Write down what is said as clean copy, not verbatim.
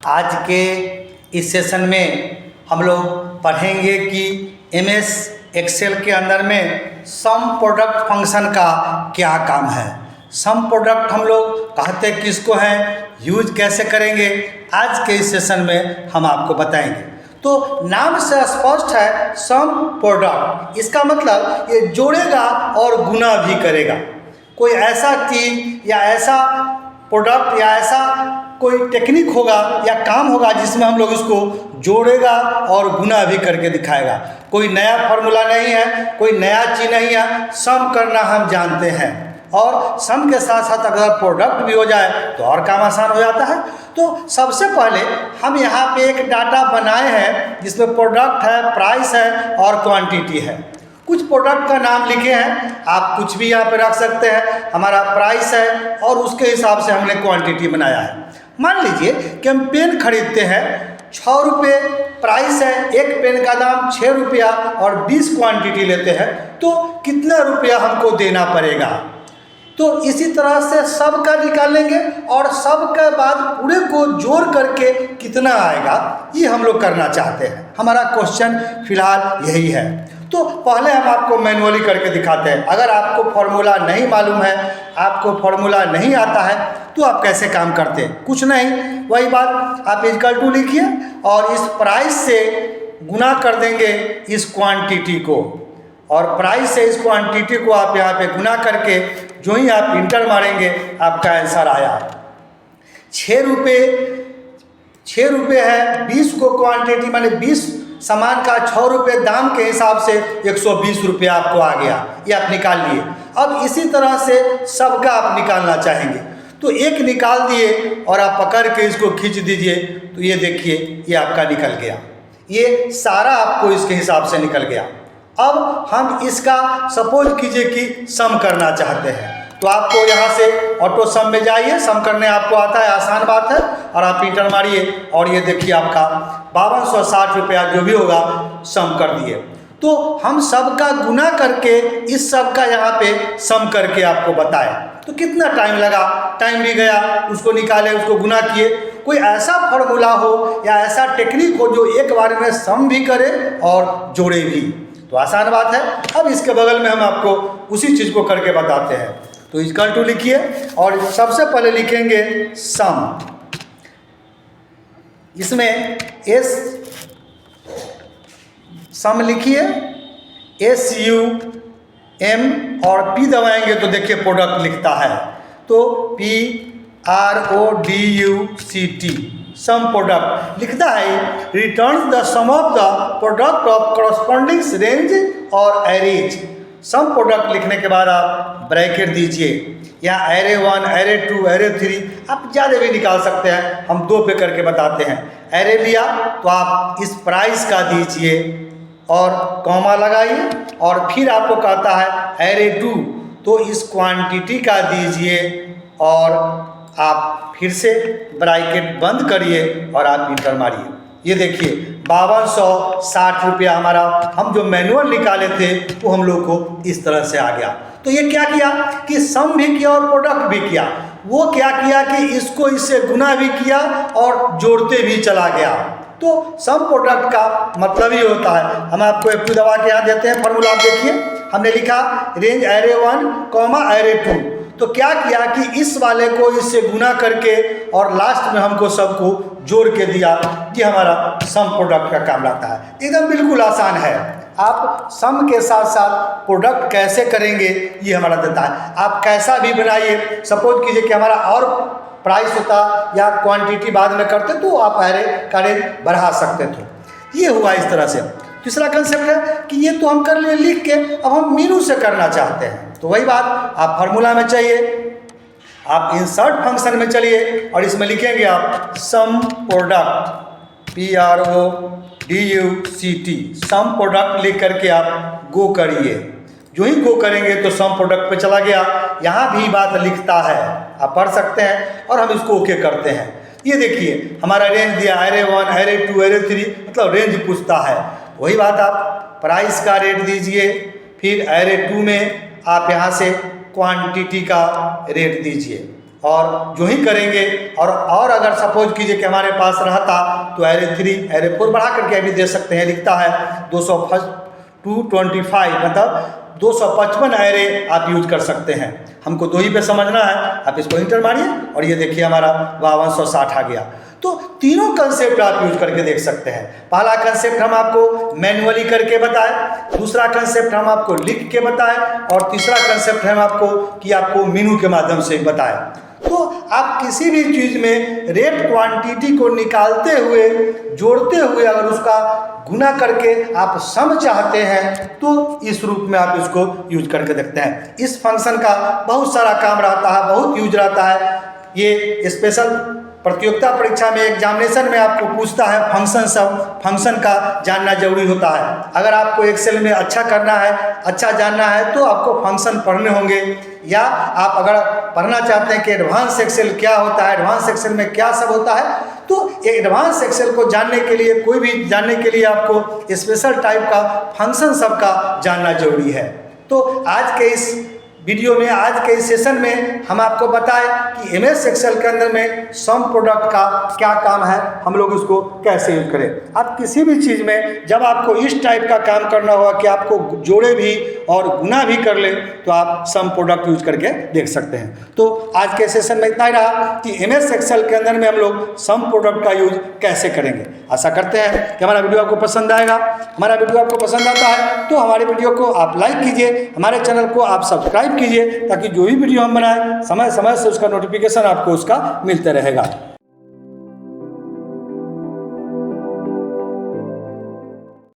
आज के इस सेशन में हम लोग पढ़ेंगे कि एमएस एक्सेल के अंदर में सम प्रोडक्ट फंक्शन का क्या काम है। सम प्रोडक्ट हम लोग कहते किसको हैं, यूज कैसे करेंगे, आज के इस सेशन में हम आपको बताएंगे। तो नाम से स्पष्ट है सम प्रोडक्ट, इसका मतलब ये जोड़ेगा और गुना भी करेगा। कोई ऐसा चीज या ऐसा प्रोडक्ट या ऐसा कोई टेक्निक होगा या काम होगा जिसमें हम लोग इसको जोड़ेगा और गुना भी करके दिखाएगा। कोई नया फार्मूला नहीं है, कोई नया चीज नहीं है, सम करना हम जानते हैं और सम के साथ साथ अगर प्रोडक्ट भी हो जाए तो और काम आसान हो जाता है। तो सबसे पहले हम यहाँ पे एक डाटा बनाए हैं जिसमें प्रोडक्ट है, प्राइस है और क्वांटिटी है। कुछ प्रोडक्ट का नाम लिखे हैं, आप कुछ भी यहाँ पे रख सकते हैं। हमारा प्राइस है और उसके हिसाब से हमने क्वांटिटी बनाया है। मान लीजिए कि हम पेन खरीदते हैं, 6 रुपये प्राइस है, एक पेन का दाम 6 रुपया और 20 क्वांटिटी लेते हैं, तो कितना रुपया हमको देना पड़ेगा। तो इसी तरह से सब का निकालेंगे और सब के बाद पूरे को जोड़ करके कितना आएगा ये हम लोग करना चाहते हैं। हमारा क्वेश्चन फिलहाल यही है। तो पहले हम आपको मैनुअली करके दिखाते हैं। अगर आपको फॉर्मूला नहीं मालूम है, आपको फॉर्मूला नहीं आता है, तो आप कैसे काम करते हैं। कुछ नहीं, वही बात, आप इक्वल टू लिखिए और इस प्राइस से गुना कर देंगे इस क्वांटिटी को, और प्राइस से इस क्वांटिटी को आप यहाँ पे गुना करके जो ही आप इंटर मारेंगे आपका आंसर आया। 6 रुपये है, 20 को क्वांटिटी माने 20 सामान का 6 रुपये दाम के हिसाब से 120 रुपया आपको आ गया, ये आप निकाल लिए। अब इसी तरह से सबका आप निकालना चाहेंगे तो एक निकाल दिए और आप पकड़ के इसको खींच दीजिए, तो ये देखिए ये आपका निकल गया। ये सारा आपको इसके हिसाब से निकल गया। अब हम इसका सपोज कीजिए कि सम करना चाहते हैं, तो आपको यहाँ से ऑटो सम में जाइए, सम करने आपको आता है, आसान बात है, और आप इंटर मारिए और ये देखिए आपका 5260 रुपया जो भी होगा सम कर दिए। तो हम सबका गुना करके इस सब का यहाँ पे सम करके आपको बताएं तो कितना टाइम लगा, टाइम भी गया, उसको निकाले, उसको गुना किए। कोई ऐसा फार्मूला हो या ऐसा टेक्निक हो जो एक बार में सम भी करे और जोड़े भी, तो आसान बात है। अब इसके बगल में हम आपको उसी चीज़ को करके बताते हैं। तो इक्वल टू लिखिए और सबसे पहले लिखेंगे सम, इसमें एस सम लिखिए, SUM और P दबाएंगे तो देखिए प्रोडक्ट लिखता है, तो PRODUCT सम प्रोडक्ट लिखता है। Returns the sum of the product of corresponding range और एरेज। सम प्रोडक्ट लिखने के बाद आप ब्रैकेट दीजिए, यहाँ एरे 1, एरे 2, एरे 3, आप ज़्यादा भी निकाल सकते हैं, हम 2 पे करके बताते हैं। एरे लिया तो आप इस प्राइस का दीजिए और कॉमा लगाइए, और फिर आपको कहता है एरे 2, तो इस क्वांटिटी का दीजिए और आप फिर से ब्रैकेट बंद करिए और आप इंटर मारिए। ये देखिए 5260 रुपया हमारा हम जो मैनुअल निकाले थे वो हम लोग को इस तरह से आ गया। तो ये क्या किया कि सम भी किया और प्रोडक्ट भी किया। वो क्या किया कि इसको इससे गुना भी किया और जोड़ते भी चला गया। तो सम प्रोडक्ट का मतलब ही होता है, हम आपको F2 दबा के यहाँ देते हैं फॉर्मूला, आप देखिए हमने लिखा रेंज एरे 1 कॉमा एरे 2, तो क्या किया कि इस वाले को इससे गुना करके और लास्ट में हमको सबको जोड़ के दिया कि हमारा सम प्रोडक्ट का काम रहता है। एकदम बिल्कुल आसान है। आप सम के साथ साथ प्रोडक्ट कैसे करेंगे ये हमारा देता है। आप कैसा भी बनाइए, सपोज कीजिए कि हमारा और प्राइस होता या क्वांटिटी बाद में करते तो आप एरे का रेंज बढ़ा सकते थे। ये हुआ इस तरह से। तीसरा कंसेप्ट है कि ये तो हम कर लिए लिख के, अब हम मीनू से करना चाहते हैं, तो वही बात, आप फार्मूला में चाहिए, आप इंसर्ट फंक्शन में चलिए और इसमें लिखेंगे आप some product, PRODUCT some product लिख करके आप गो करिए। जो ही गो करेंगे तो सम प्रोडक्ट पे चला गया। यहाँ भी बात लिखता है, आप पढ़ सकते हैं और हम इसको ओके करते हैं। ये देखिए हमारा रेंज दिया एरे 1, एरे 2, एरे 3, मतलब रेंज पूछता है। वही बात, आप प्राइस का रेट दीजिए, फिर एरे 2 में आप यहाँ से क्वांटिटी का रेट दीजिए। और जो ही करेंगे और अगर सपोज कीजिए कि हमारे पास रहता तो एरे 3 एरे 4 बढ़ा करके भी दे सकते हैं। लिखता है 225 मतलब 255 एरे आप यूज कर सकते हैं। हमको 2 ही पे समझना है, आप इसको इंटर मारिए और ये देखिए हमारा 5260 आ गया। तो तीनों कंसेप्ट आप यूज करके देख सकते हैं। पहला कंसेप्ट हम आपको मैन्युअली करके बताएं, दूसरा कंसेप्ट हम आपको लिख के बताएं और तीसरा कंसेप्ट हम आपको मेनू के माध्यम से बताएं। तो आप किसी भी चीज़ में रेट क्वांटिटी को निकालते हुए जोड़ते हुए अगर उसका गुना करके आप सम चाहते हैं तो इस रूप में आप इसको यूज करके देखते हैं। इस फंक्शन का बहुत सारा काम रहता है, बहुत यूज रहता है। ये स्पेशल प्रतियोगिता परीक्षा में एग्जामिनेशन में आपको पूछता है फंक्शन का जानना जरूरी होता है। अगर आपको एक्सेल में अच्छा करना है, अच्छा जानना है तो आपको फंक्शन पढ़ने होंगे, या आप अगर पढ़ना चाहते हैं कि एडवांस एक्सेल क्या होता है, एडवांस एक्सेल में क्या सब होता है, तो एडवांस एक्सेल को जानने के लिए कोई भी जानने के लिए आपको स्पेशल टाइप का फंक्शन सब का जानना जरूरी है। तो आज के इस वीडियो में, आज के इस सेशन में हम आपको बताएं कि एमएस एक्सेल के अंदर में सम प्रोडक्ट का क्या काम है, हम लोग इसको कैसे यूज करें। आप किसी भी चीज़ में जब आपको इस टाइप का काम करना होगा कि आपको जोड़े भी और गुना भी कर ले तो आप सम प्रोडक्ट यूज करके देख सकते हैं। तो आज के सेशन में इतना ही रहा कि एमएस एक्सेल के अंदर में हम लोग सम प्रोडक्ट का यूज कैसे करेंगे। आशा करते हैं कि हमारा वीडियो आपको पसंद आएगा। हमारा वीडियो आपको पसंद आता है तो हमारे वीडियो को आप लाइक कीजिए, हमारे चैनल को आप सब्सक्राइब कीजिए, ताकि जो भी वीडियो हम बनाएं समय समय से उसका नोटिफिकेशन आपको उसका मिलते रहेगा।